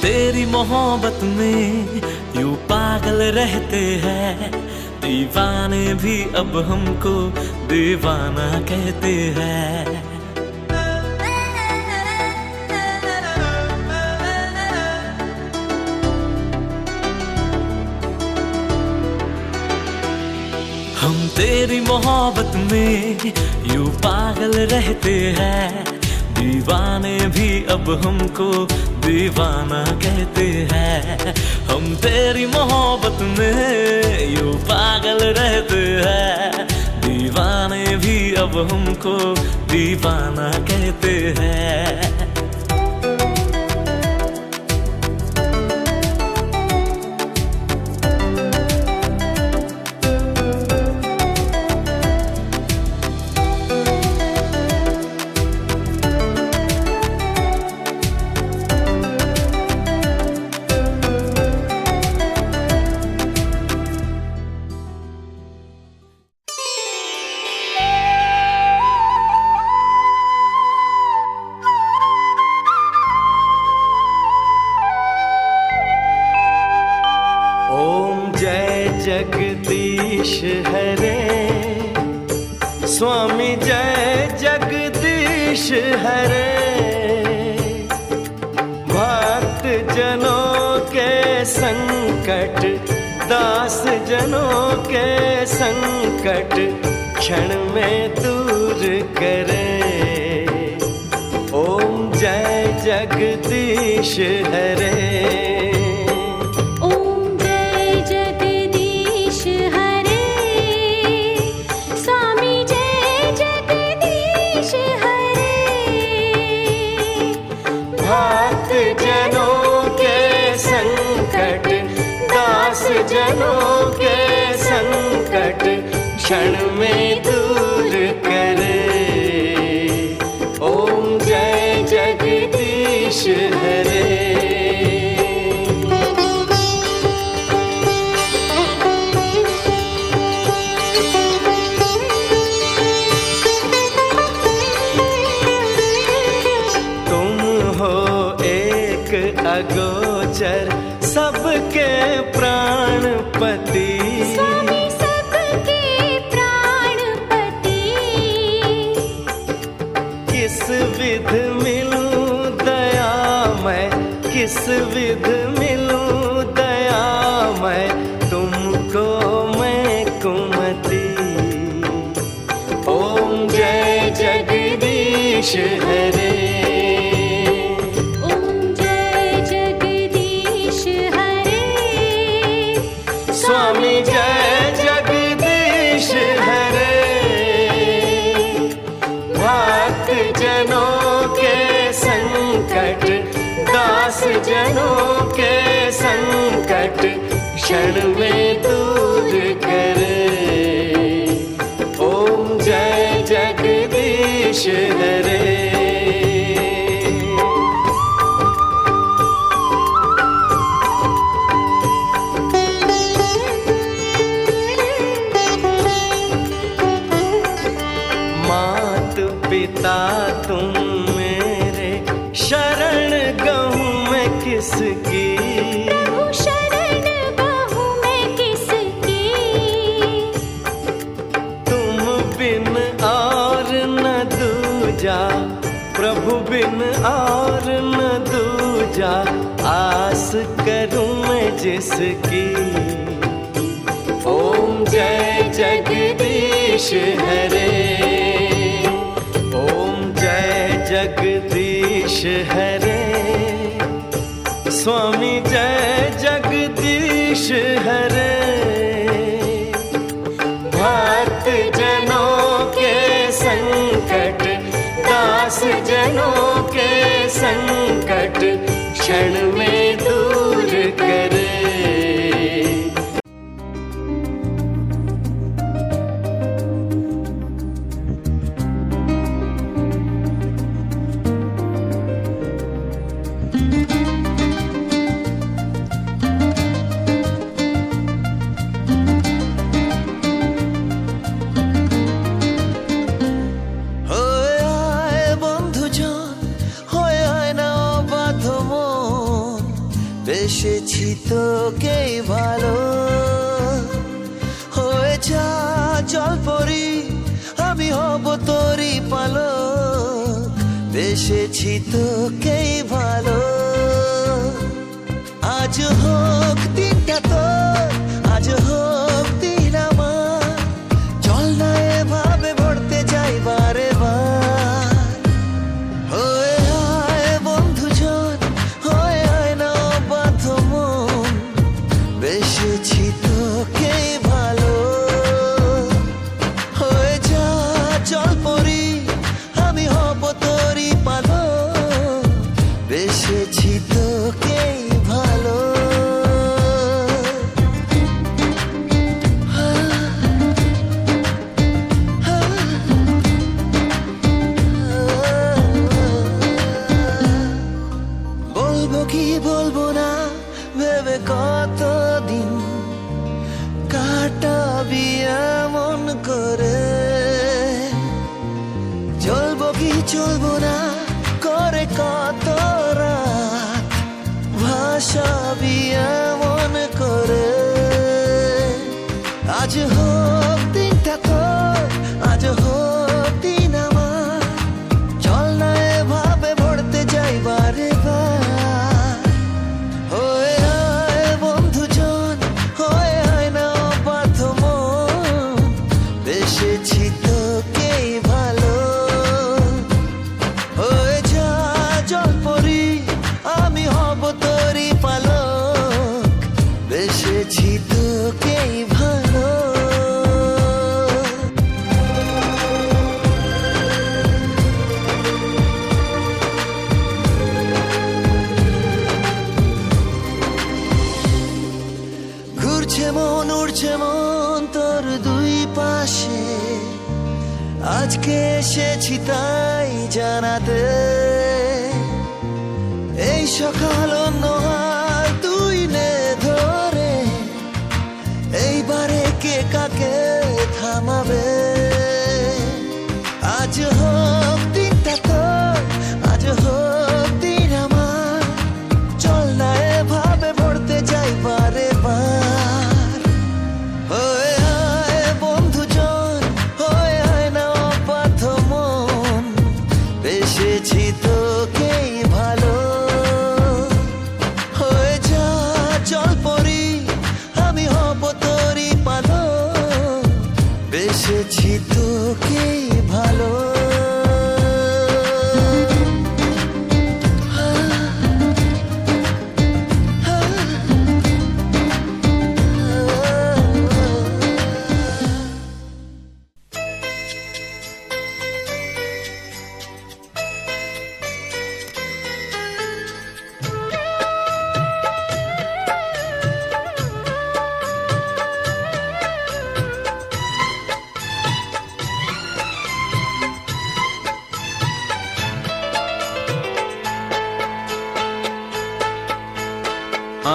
तेरी मोहब्बत में यूं पागल रहते हैं, दीवाने भी अब हमको दीवाना कहते हैं। हम तेरी मोहब्बत में यूं पागल रहते हैं, दीवाने भी अब हमको दीवाना कहते हैं। हम तेरी मोहब्बत में यूं पागल रहते हैं, दीवाने भी अब हमको दीवाना कहते हैं। जगदीश हरे स्वामी जय जगदीश हरे, भक्त जनों के संकट दास जनों के संकट क्षण में दूर करे। ओम जय जगदीश हरे। जनों के संकट क्षण में दूर करे। ओम जय जगदीश हरे। तुम हो एक अगोचर सबके प्राणपति, स्वामी सबके प्राणपति। किस विध मिलूं दया मैं, किस विध मिलूं दया मैं, तुमको मैं कुमति। ओम जय जगदीश हरे। स्वामी जय जगदीश हरे, भक्त जनों के संकट दास जनों के संकट क्षण में दूर करे। ओम जय जगदीश हरे। पिता तुम मेरे शरण गहूँ मैं किसकी, प्रभु शरण गहूँ मैं किसकी। तुम बिन और न दूजा, प्रभु बिन और न दूजा, आस करूँ मैं जिसकी। ओम जय जगदीश हरे। जगदीश हरे, स्वामी जय जगदीश हरे, भक्त जनों के संकट दास जनों के संकट क्षण में दूर करे। তোকেই ভালো হয়ে যা জলপরি আমি হব তোরই পালক বেসেছি তোকেই ভালো আজ হোক দিনটা তোর আজ হোক দিন আমার চল না এভাবে ভরতে যাই বারে বার হয়ে আয় বন্ধুজন হয়ে আয় না বাধ্য মন বেসেছি তোকেই ভালো হয়ে যা চল পরি আমি হব তোরই পালক বেসেছি তোকেই ভালো বলবো কি বলবো না ভেবে কতদিন কাটাবি এমন করে চলবো কি চলবো না করে কত রাত ভাসাবি এমন করে আজ হোক দিনটা তোর আজ হোক দিন আমার চল না এভাবে ভরতে যাই বারে বার হয়ে আয় বন্ধুজন হয়ে আয় না বাধ্য মন বেসেছি তোকেই ভালো হয়ে যা জলপরি আমি হব তোরই পালক বেসেছি তোকেই ভালো ঘুরছে মন উড়ছে মন তোর দুই পাশে আজকে এসেছি তাই জানাতে এই সকাল অন্য আর তুই নে ধরে এইবারে কে কাকে থামাবে আজ হোক দিনটা তোর আজ হোক দিন আমার চল না এভাবে ভরতে যাই বারে বার হয়ে আয় বন্ধুজন হয়ে আয় না অবাধ্য মন বেসেছি তোকেই ভালো হয়ে যা চল পরি আমি হব তোরই পালক বেসেছি তোকেই ভালো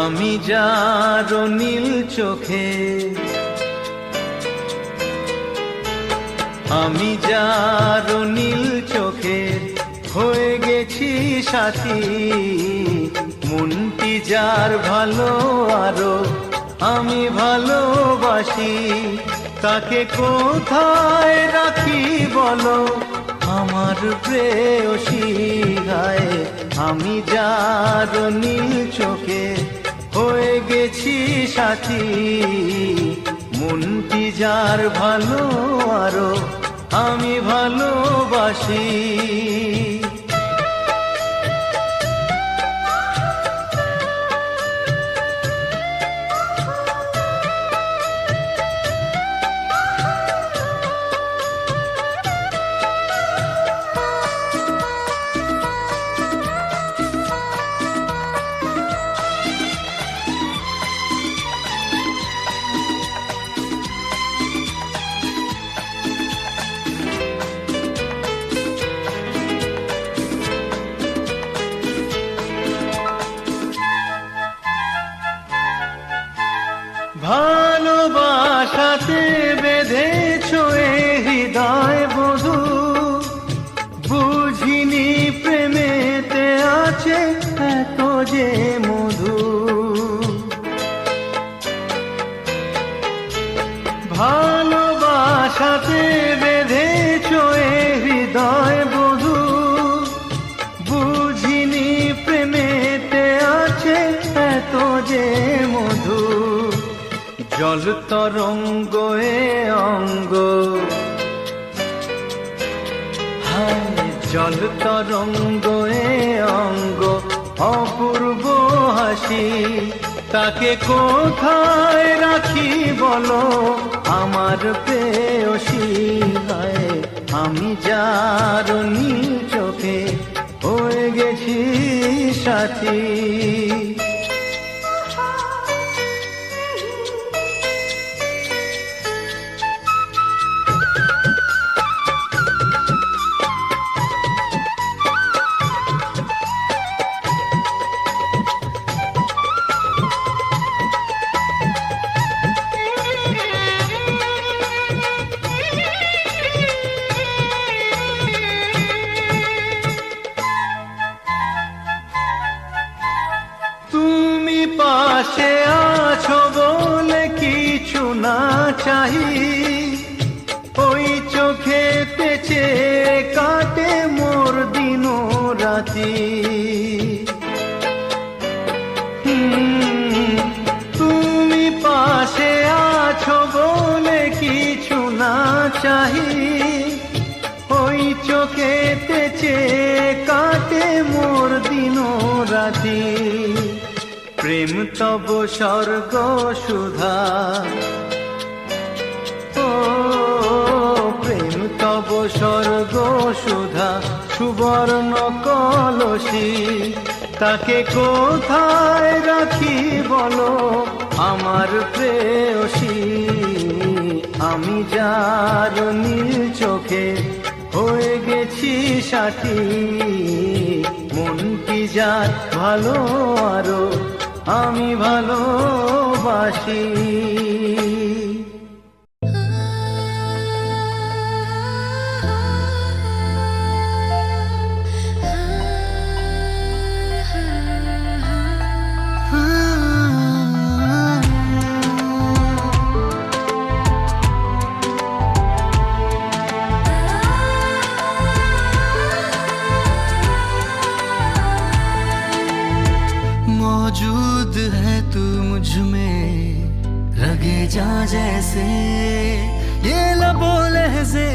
আমি যার নীল চোখে আমি যার নীল চোখে হয়ে গেছি সাথী মনটি যার ভালো আরো আমি ভালোবাসি তাকে কোথায় রাখি বলো আমার প্রেয়সী গায়ে আমি যার নীল চোখে হয়ে গেছি সাথী মনটি যার ভালো আরো আমি ভালোবাসি ভালোবাসাতে বেঁধেছ এ হৃদয় বধূ বুঝিনি প্রেমেতে আছে এত যে মধু জল তরঙ্গ এ অঙ্গ, হায় জল তরঙ্গ এ অঙ্গ, অপূর্ব হাসি, তাকে কোথায় রাখি বলো আমার প্রেয়সী। হায় আমি যার নীল চোখে হয়ে গেছি সাথী। তুমি পাশে আছো বলে কিছু না চাহি, ওই চোখেতে চেয়ে কাটে মোর দিন রাতি। তুমি পাশে আছো বলে কিছু না চাহি, ওই চোখেতে চেয়ে কাটে মোর দিন রাতি। প্রেম তব স্বর্গ সুধা, ও প্রেম তব স্বর্গ সুধা, সুবর্ণ কলসী, তাকে কোথায় রাখি বলো আমার প্রেয়সী। আমি যার নীল চোখে হয়ে গেছি সাথী, মন কি যার ভালো আরো আমি ভালোবাসি। मौजूद है तू मुझ में रगे जा जैसे, ये लबो लहज़े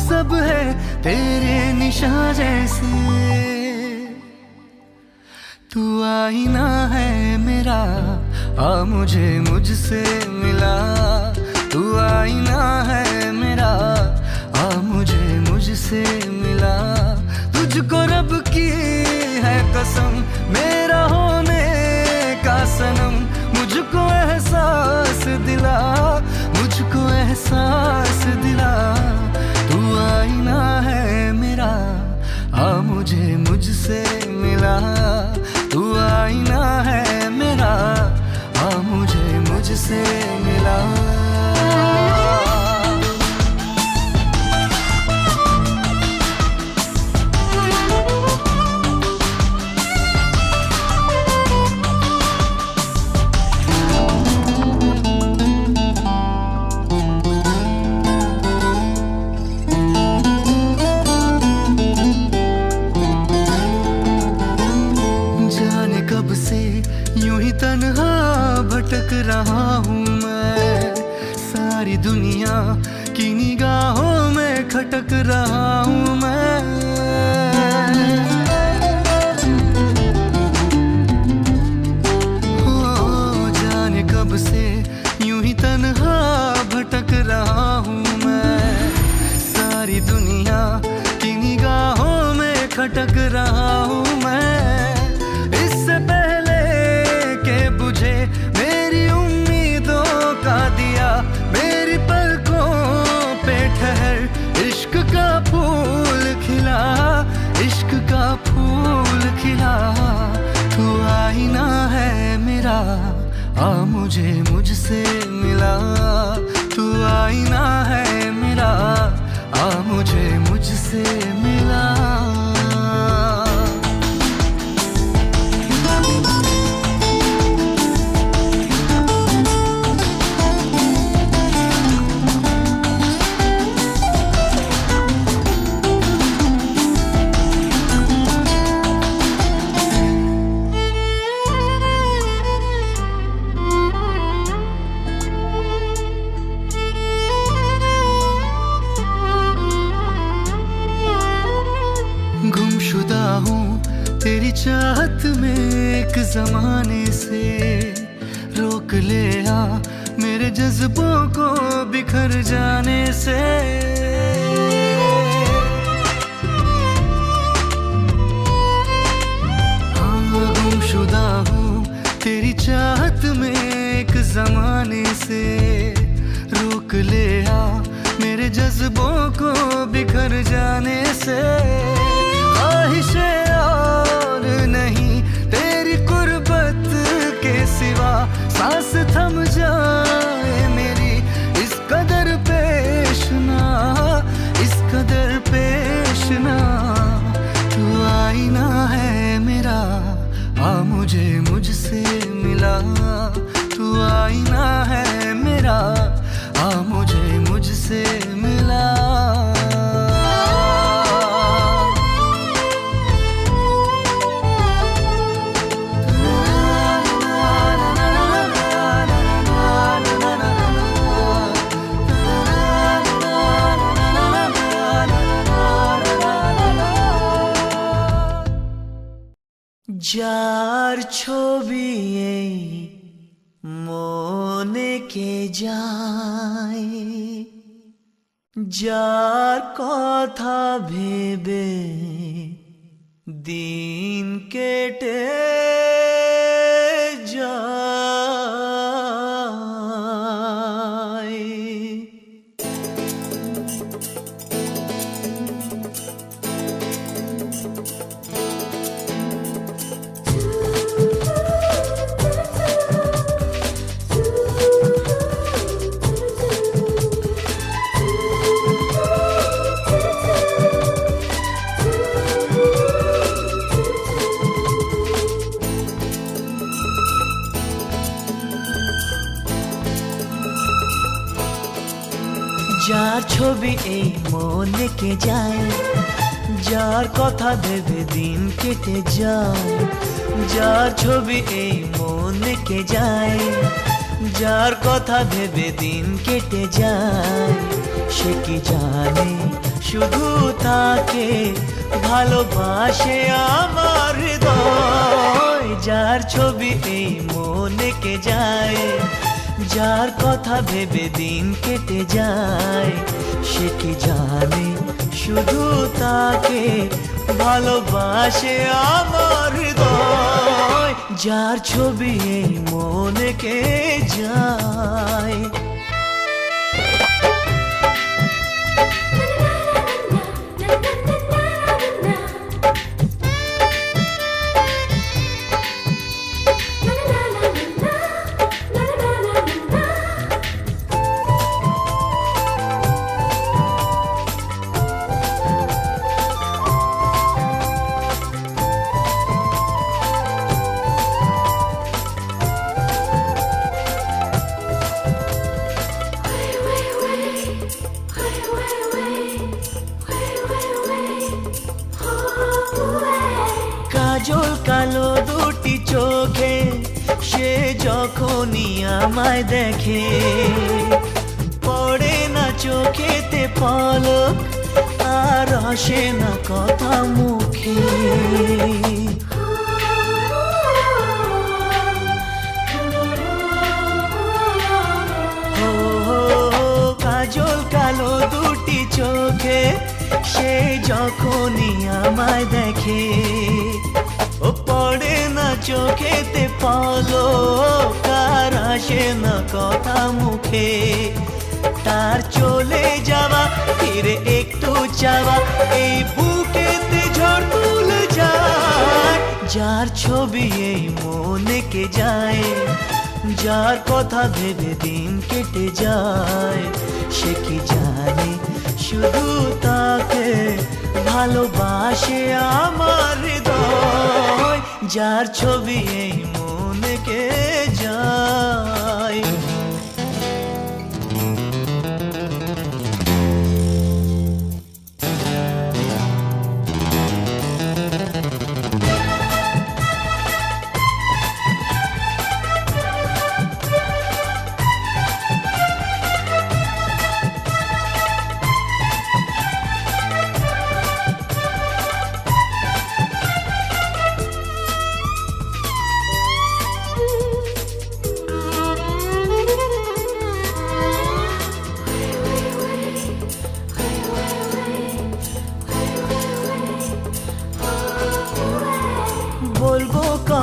सब है तेरे निशा जैसे। तू आईना है मेरा, आ मुझे मुझसे मिला। तू आईना है मेरा, आ मुझे मुझसे मिला। तुझको रब की है कसम मेरा होने का सनम, मुझको एहसास दिला, मुझको एहसास दिला। तू आईना है मेरा, आ मुझे मुझसे मिला। तू आईना है मेरा, आ मुझे मुझसे मिला। तन्हा भटक रहा हूँ मैं, सारी दुनिया की निगाहों में खटक रहा हूँ मैं। हो जाने कब से यूं ही तन्हा भटक रहा हूँ मैं, सारी दुनिया की निगाहों में खटक रहा हूँ मैं। इससे पहले बुझे मेरी उम्मीदों का दिया, मेरी पलकों पे ठहर इश्क का फूल खिला, इश्क का फूल खिला। तू आईना है मेरा, आ मुझे मुझसे मिला। तू आईना है मेरा, आ मुझे मुझसे मिला। हूँ तेरी चाहत में एक जमाने से, रोक ले आ मेरे जज्बों को बिखर जाने से। हाँ गुमशुदा हूँ तेरी चाहत में एक जमाने से, रोक ले आ मेरे जज्बों को बिखर जाने से। ख्वाहिशें और नहीं तेरी कुर्बत के सिवा, सांस थम जाए मेरी इस कदर पेश ना, इस कदर पेश ना। तू आईना है मेरा, आ मुझे मुझसे मिला। तू आईना है मेरा, आ मुझे मुझसे मिला। যার ছবি এই মনে কে যায়, যার কথা ভেবে দিন কেটে যায়। যার ছবি এই মনে কে যায়, যার কথা ভেবে দিন কেটে যায়। যার ছবি এই মনে কে যায়, যার কথা ভেবে দিন কেটে যায়। সে কি জানে শুধু তাকে ভালোবাসে আমার হৃদয়। যার ছবি এই মনে কে যায়, যার কথা ভেবে দিন কেটে যায়। সে কি জানে শুধু তাকে ভালোবাসে আমার হৃদয়। যার ছবি এই মনে কে যায়। কাজল কালো দুটি চোখে সে যখনই আমায় দেখে, পড়ে না চোখেতে পলক আর আসে না কথা মুখে। কাজল কালো দুটি চোখে সে যখনই আমায় দেখে, ও পড়ে না চোখেতে পলক আর আসে না কথা মুখে। তার চলে যাওয়া ফিরে একটু চাওয়া এই বুকেতে ঝড় তুলে যায়। যার ছবি এই মনে কে যায়, যার কথা ভেবে দিন কেটে যায়। সে কি জানে শুধু তাকে ভালোবাসে আমার হৃদয়। যার ছবি এই মনে কে যায়।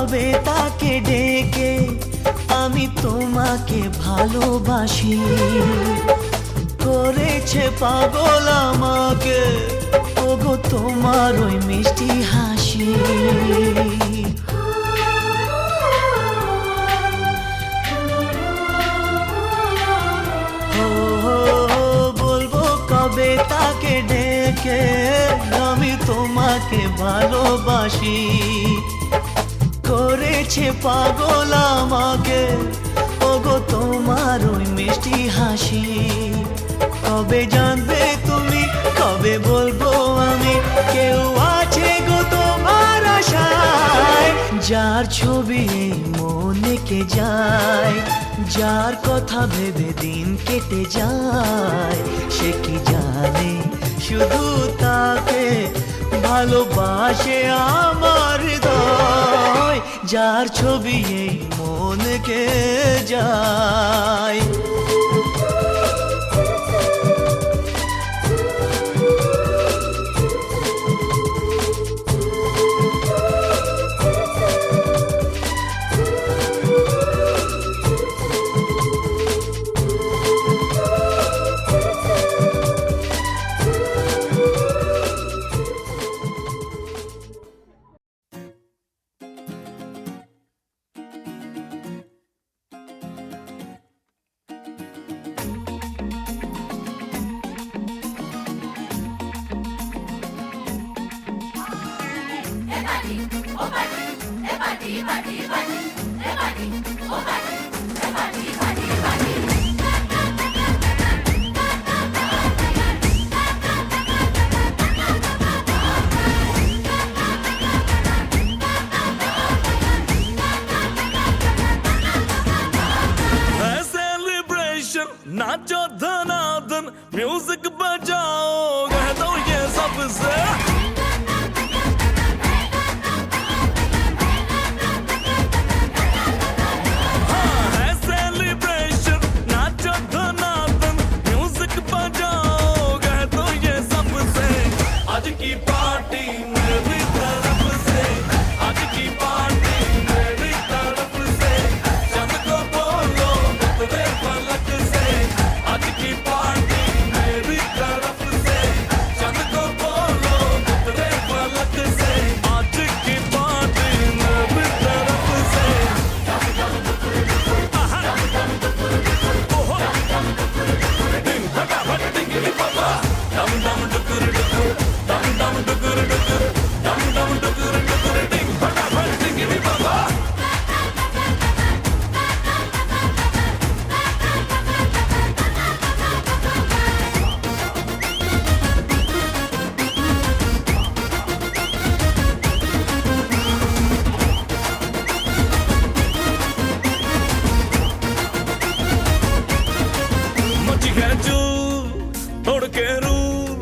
কবে তাকে ডেকে আমি তোমাকে ভালোবাসি করেছে পাগল আমাকে ওগো তোমার ওই মিষ্টি হাসি বলবো কবে তাকে ডেকে আমি তোমাকে ভালোবাসি করেছে পাগল আমাকে ওগো তোমার ওই মিষ্টি হাসি কবে জানবে তুমি কবে বলবো আমি কেউ আছে গো তোমার আশায় যার ছবি এই মনে কে যায় যার কথা ভেবে দিন কেটে যায় সে কি জানে শুধু তাকে ভালোবাসে আমার হৃদয় যার ছবি এই মনকে যায় नाचो धनाधन म्यूजिक बजाओ कह दो ये सबसे हाँ है सेलिब्रेशन नाचो धनाधन म्यूजिक बजाओ कह दो ये सबसे आज की पार्टी मेरी तरफ से आज की पार्टी मेरी तरफ से चंद को बोलो उतरे फलक से आज की पार्टी मेरी तरफ से चंद को बोलो उतरे फलक से आज की पार्टी मेरी तरफ से ओहो दिन फटाफट टिंगली पापा डम डम डुकुर डुकुर डम डम डुकुर डुकुर डम डम डुकुर डुकुर दिन फटाफट टिंगली पापा मची है चूर तोड़ के रूर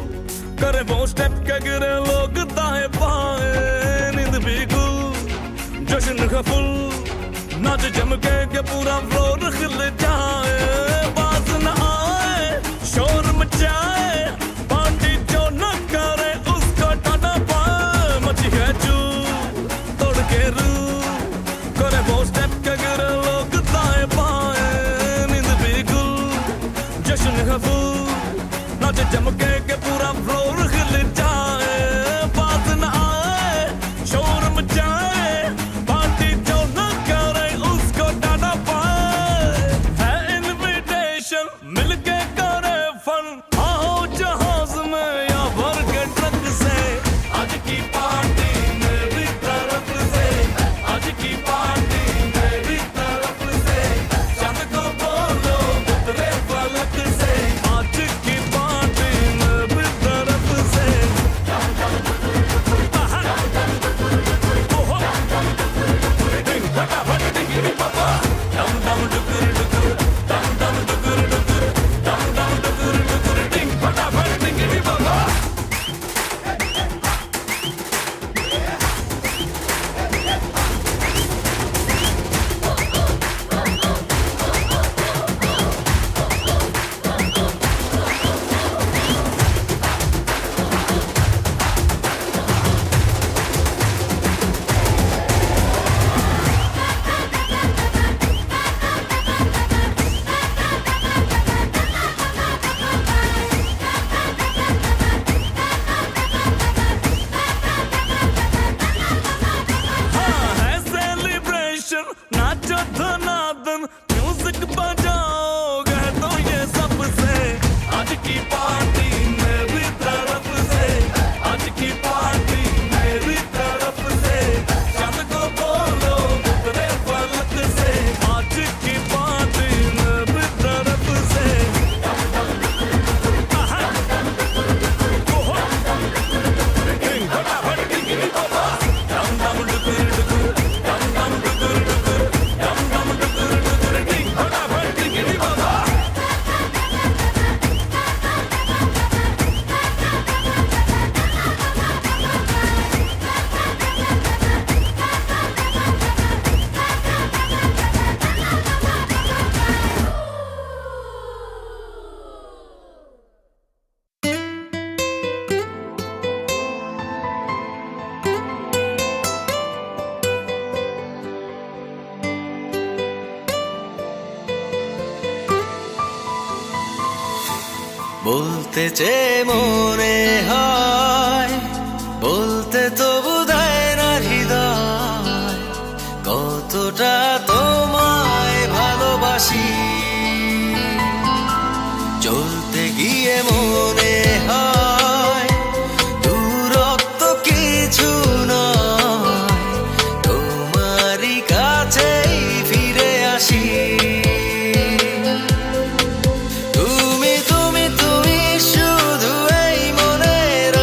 करे वो स्टेप के गिरे लोग दाएं बाएं नींद भी गुल जश्न का फुल नाच जम के पूरा फ्लोर खिल जाए बाज न आए शोर मचाए पार्टी जो न करे उसको टाटा पाए मची है चूर तोड़ के रूर करे वो स्टेप के गिरे लोग दाएं बाएं नींद भी गुल जश्न है फूल नाच चमके के पूरा फ्लोर खिल जाए बात न आए शोर मचाए पार्टी जो न करे उसको टाटा पाए বলতে চেয়ে মনে হয়, বলতে তবু দেয় না হৃদয়, কতটা তোমায় ভালোবাসি। চলতে গিয়ে মনে হয় দূরত্ব কিছু নয়, তোমারই কাছেই ফিরে আসি। তুমি তুমি তুমি শুধু এই মনের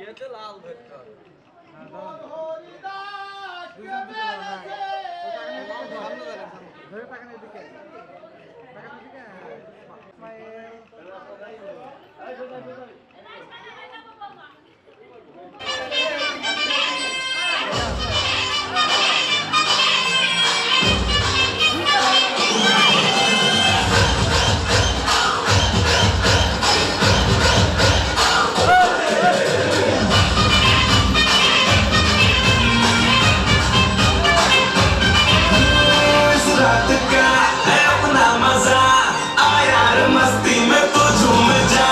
ইয়েতে লাল ধরতে হবে। इस रात का है अपना मजा, आ यार मस्ती में तो झूम जा।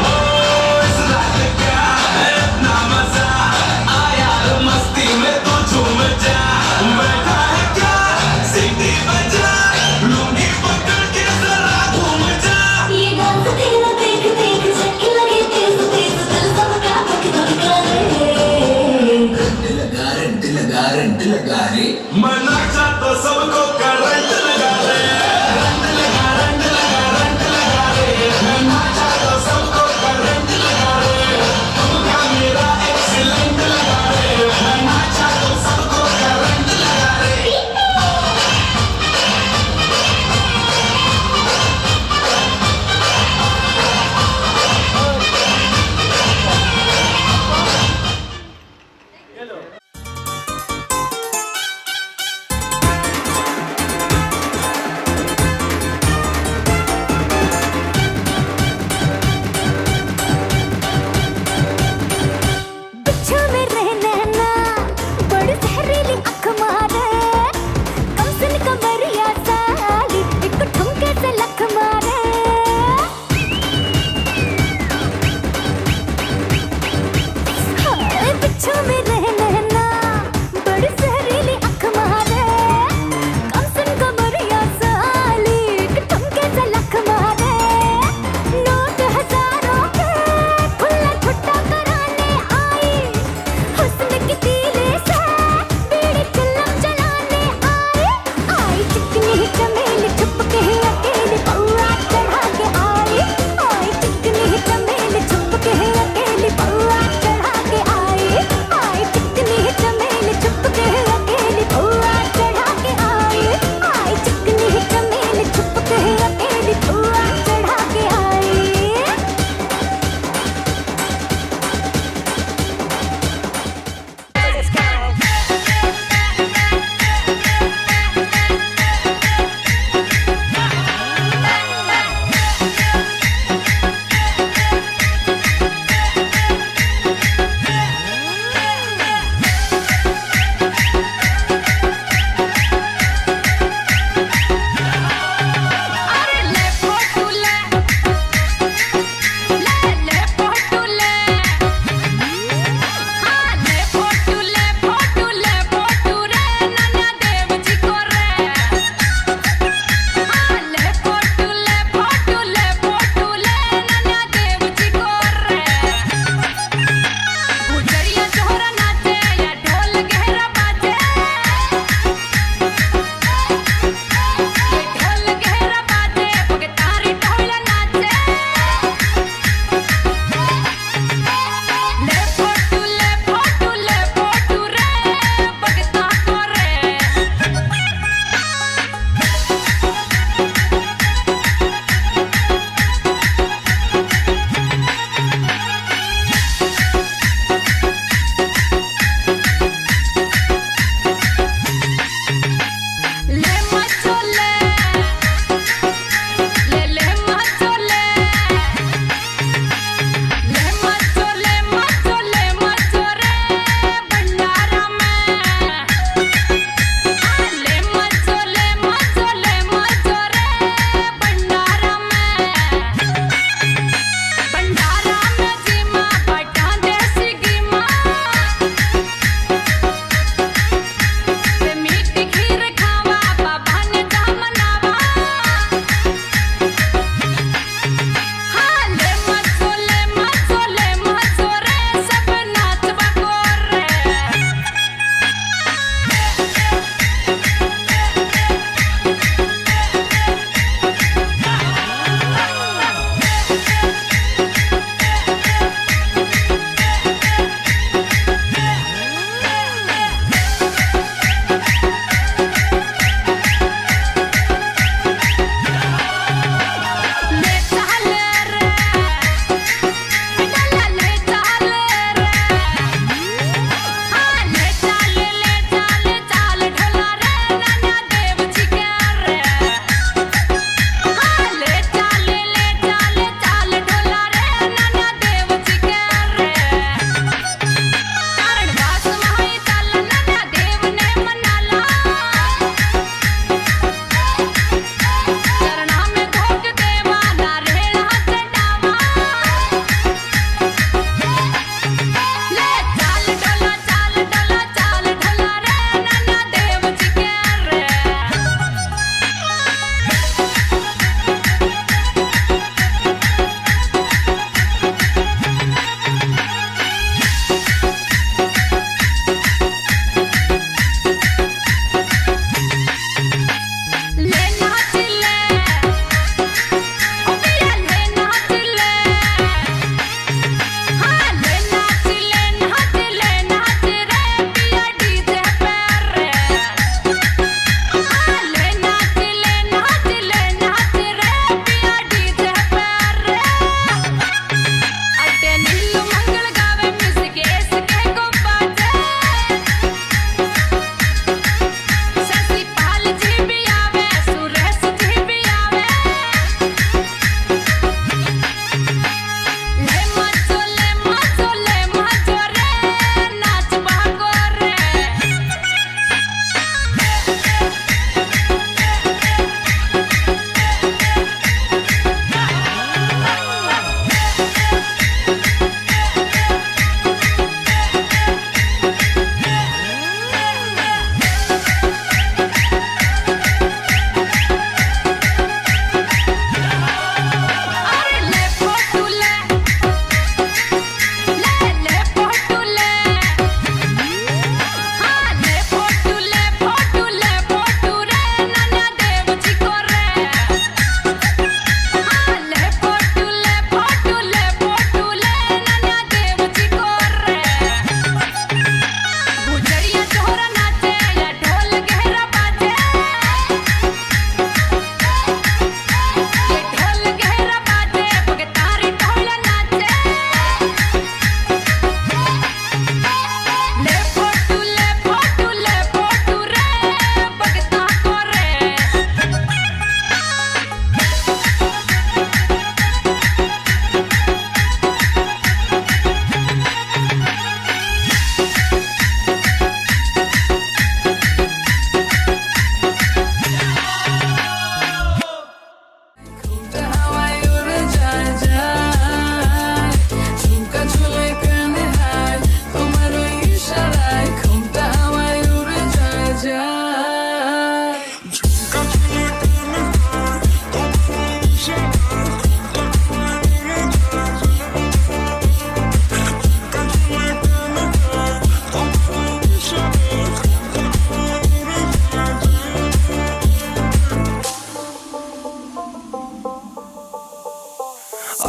ओ, इस रात का है अपना मजा, आ यार मस्ती में तो झूम जा। बैठा है क्या सीटी बजा, लुंगी पकड़ के जरा घूम जा। ये डांस तेरा देख देख झटके लगे तेज तेज दिल सबका धक धक करे रंट लगा रे, मना चाहता सबको करंट लगा रे। रंट लगा रंट लगा रंट लगा रे, मना चाहता सबको करंट लगा रे। तुमका मेरा एक्सीलेंट लगा रे, मना चाहता सबको करंट लगा रे।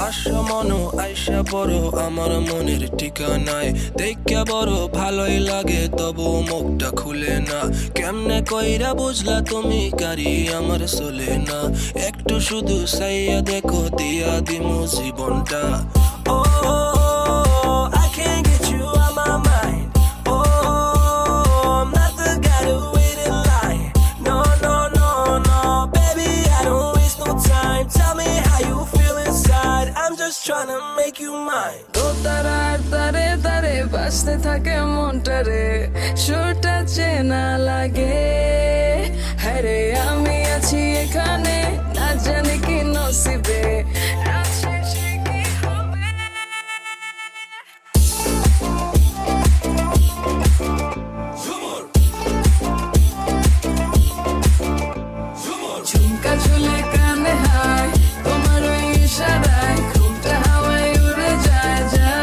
আশা মনো আইসা পড়ো আমার মনের ঠিকানায়, দেখা বড় ভালোই লাগে তবু মুখটা খুলে না। কেমনে কইরা বুঝলা তুমি কারি আমার চলে না, একটু শুধু চাইয়া দেখো দিয়া দিমু জীবনটা। ও I can't get you out my mind. Oh, I'm not the guy to wait in line. No, no, no, no, baby, I don't waste no time. Tell me how you feel inside. I'm just trying to make you mine. তো তারার তারে তারে বাজতে থাকে মনটারে, সুরটা চেনা লাগে। হ্যাঁ রে আমি আছি এখানে, না জানি কি নসিবে রাত শেষে কি হবে। ঝুমকা ঝুলে কানে হায়, তোমার ওই ইশারায় ঘুমটা হাওয়ায় উড়ে যায় যায়।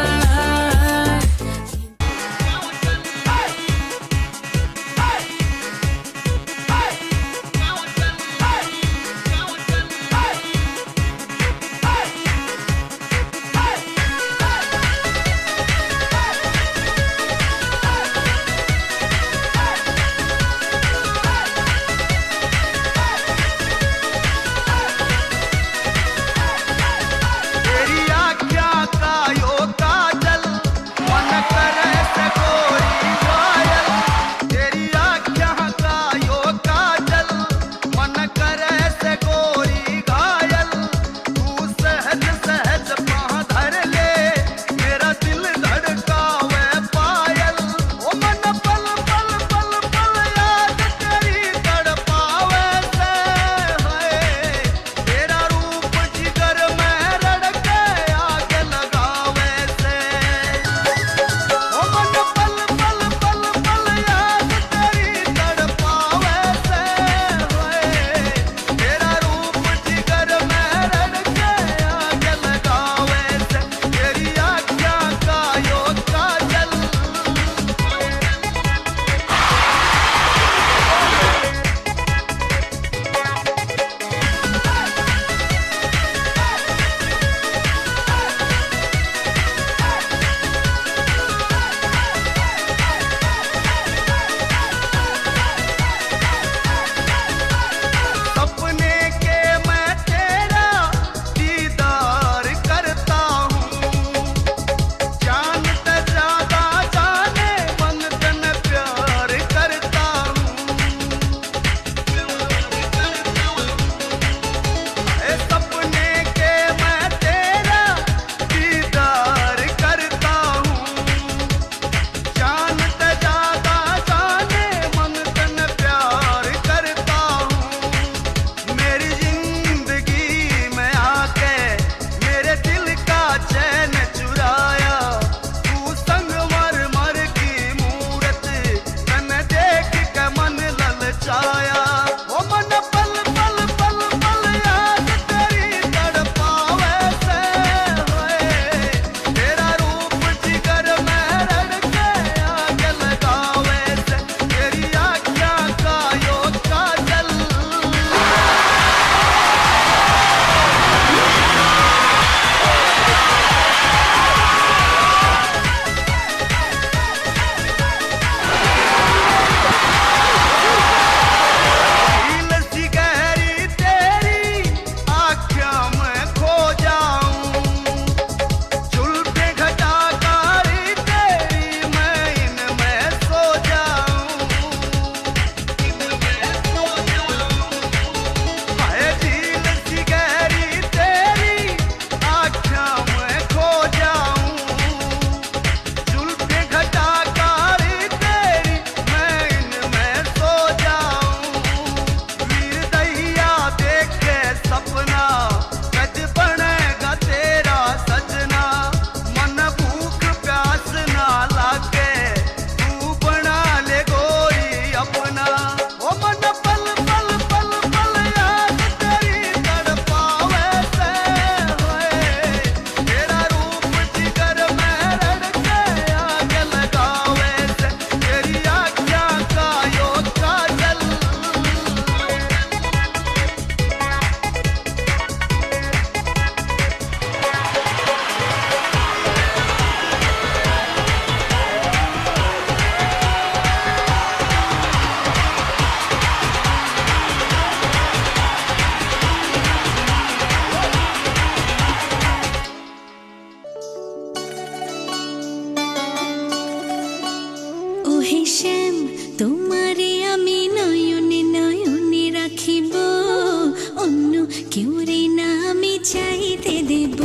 চাইতে দেব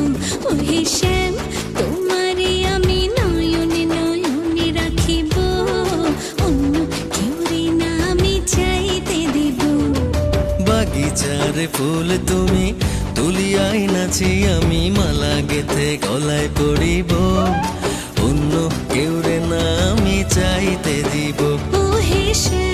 ও হে শ্যাম তোমারে আমি নয়নে নয়নে রাখিব অন্য কেউ রে না আমি চাইতে দেব বাগিচার ফুল তুমি তুলিয়াই নাচি আমি মালা গেথে গলায় পড়িব অন্য কেউ রে না আমি চাইতে দিব ও হে শ্যাম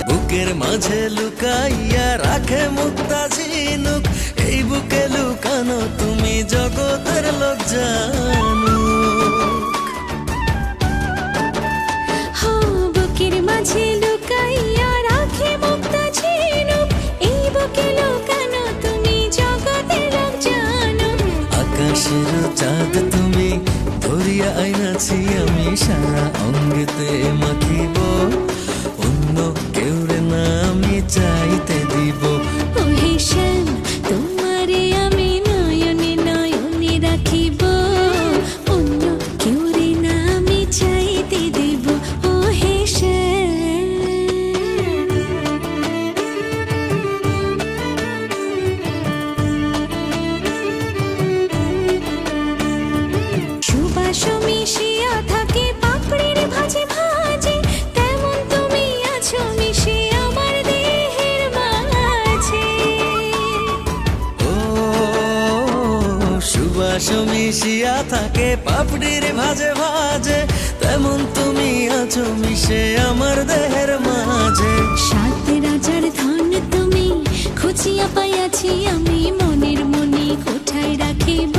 বুকের মাঝে লুকাইয়া রাখে মুক্তা ঝিনুক এই বুকে লুকানো তুমি জগতের লোক জানো হো বুকের মাঝে লুকাইয়া রাখে মুক্তা ঝিনুক এই বুকে লুকানো তুমি জগতের লোক জানো আকাশের চাঁদ তুমি ধরিয়া আইনাছি আমি সারা অঙ্গেতে মাখিব অন্য কেউ রে না আমি চাইতে দিব ও হে শ্যাম তোমারে আমি নয়নে নয়নে রাখিব অন্য কেউ রে না আমি চাইতে দেব ও হে শ্যাম সুবাস মিশিয়া থাকে পাপড়ির ভাজে ভাজে তেমন তুমি আছো মিশে আমার দেহের মাঝে ও সুবাস মিশিয়া থাকে পাপড়ির ভাজে ভাজে তেমন তুমি আছো মিশে আমার দেহের মাঝে সাত রাজার ধন তুমি খুঁজিয়া পাইয়াছি আমি মনের মনে কোঠায় রাখিব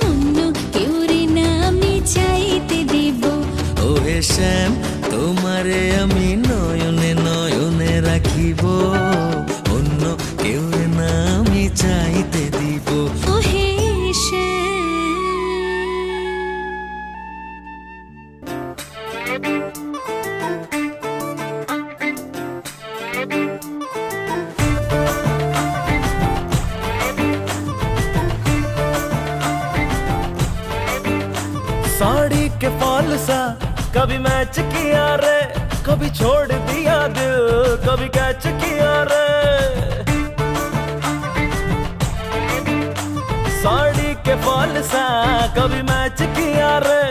অন্য কেউ রে না আমি চাইতে দেব ও হে শ্যাম তোমারে আমি নয়নে নয়নে রাখিব অন্য কেউ রে না আমি চাইতে দিব ও হে শ্যাম साड़ी के फॉल सा कभी मैच किया रे कभी छोड़ दिया दिल कभी कैच किया रे साड़ी के फॉल सा कभी मैच किया रे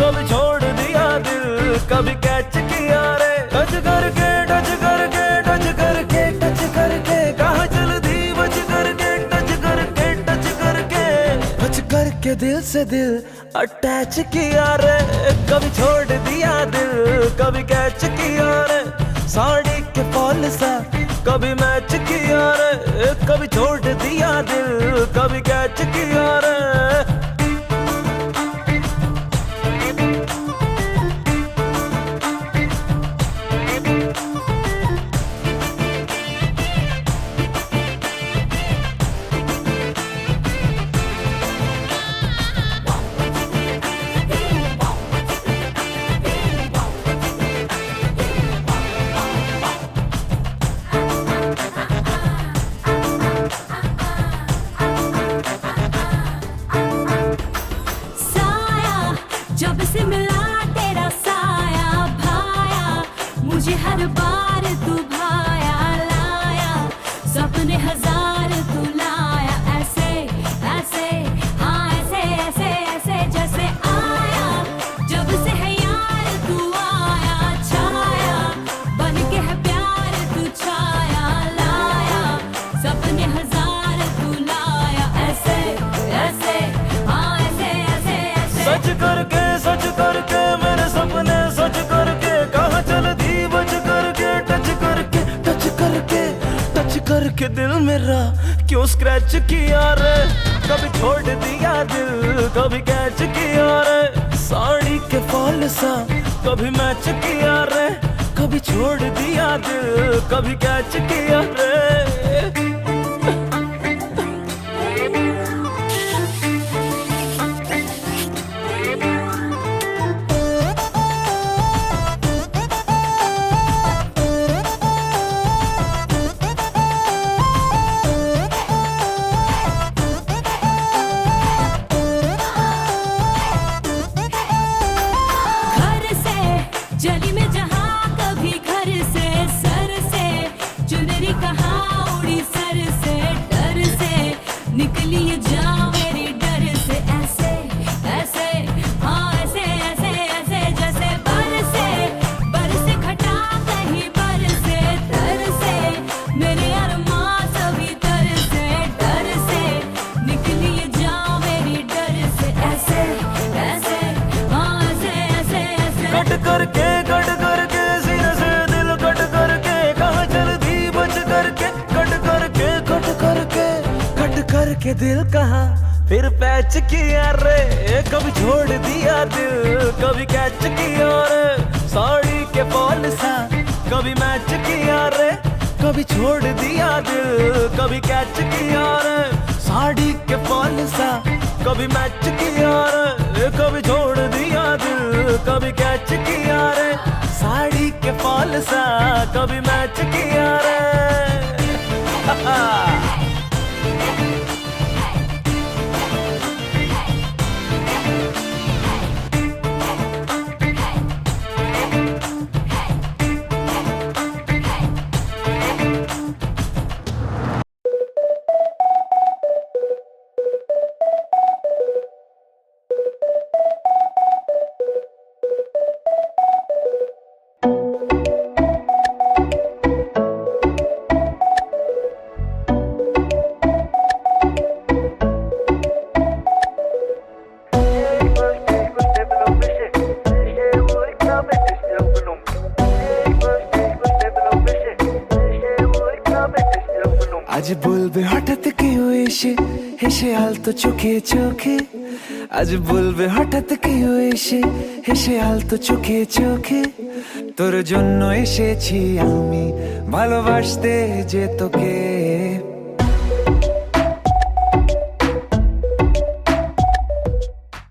कभी छोड़ दिया दिल कभी कैच किया रे टच करके टच करके टच करके टच करके कहाँ चल दी बच करके टच करके टच करके टच करके दिल से दिल अटैच किया रे कभी छोड़ दिया दिल कभी कैच किया रे साड़ी के फॉल सा कभी मैच किया रे कभी छोड़ दिया दिल कभी कैच किया रे साया जब से मिला तेरा साया भाया मुझे हर बार तू भाया लाया सपने हजार तू लाया ऐसे ऐसे हाँ ऐसे ऐसे ऐसे जैसे आया जब से है यार तू आया छाया बन के है प्यार तू छाया लाया सपने हजार तू लाया ऐसे ऐसे हाँ ऐसे ऐसे ऐसे सच करके मेरे सपने सच करके कहाँ चल दी बच करके टच करके टच करके टच करके दिल मेरा क्यों स्क्रैच किया रे कभी छोड़ दिया दिल कभी कैच किया रे साड़ी के फॉल सा कभी मैच किया रे कभी छोड़ दिया दिल कभी कैच किया रे चली मैं जहाँ कभी घर से सर से चुनरी कहाँ उड़ी सर से डर से निकली ये जान मेरी डर से ऐसे ऐसे हाँ ऐसे ऐसे ऐसे जैसे बरसे खटा कहीं बरसे तर से मेरे अरमां सभी तर से डर से निकली ये जान मेरी डर से ऐसे ऐसे हाँ ऐसे ऐसे ऐसे कट करके सीने से दिल कट करके कहाँ चलती बच करके कट करके दिल कहाँ फिर पैच किया रे कभी छोड़ दिया दिल कभी कैच किया रे साड़ी के फॉल सा कभी मैच किया रे कभी छोड़ दिया दिल कभी कैच किया रे साड़ी के फॉल सा कभी मैच किया रे कभी छोड़ दिया दिल कभी कैच किया रे साड़ी के फॉल सा कभी मैच किया रे আজ বলবে হঠাৎ কেউ এসে হেসে আলতো চোখে চোখে আজ বলবে হঠাৎ কেউ এসে হেসে আলতো চোখে চোখে তোর জন্য এসেছি আমি ভালোবাসতে যে তোকে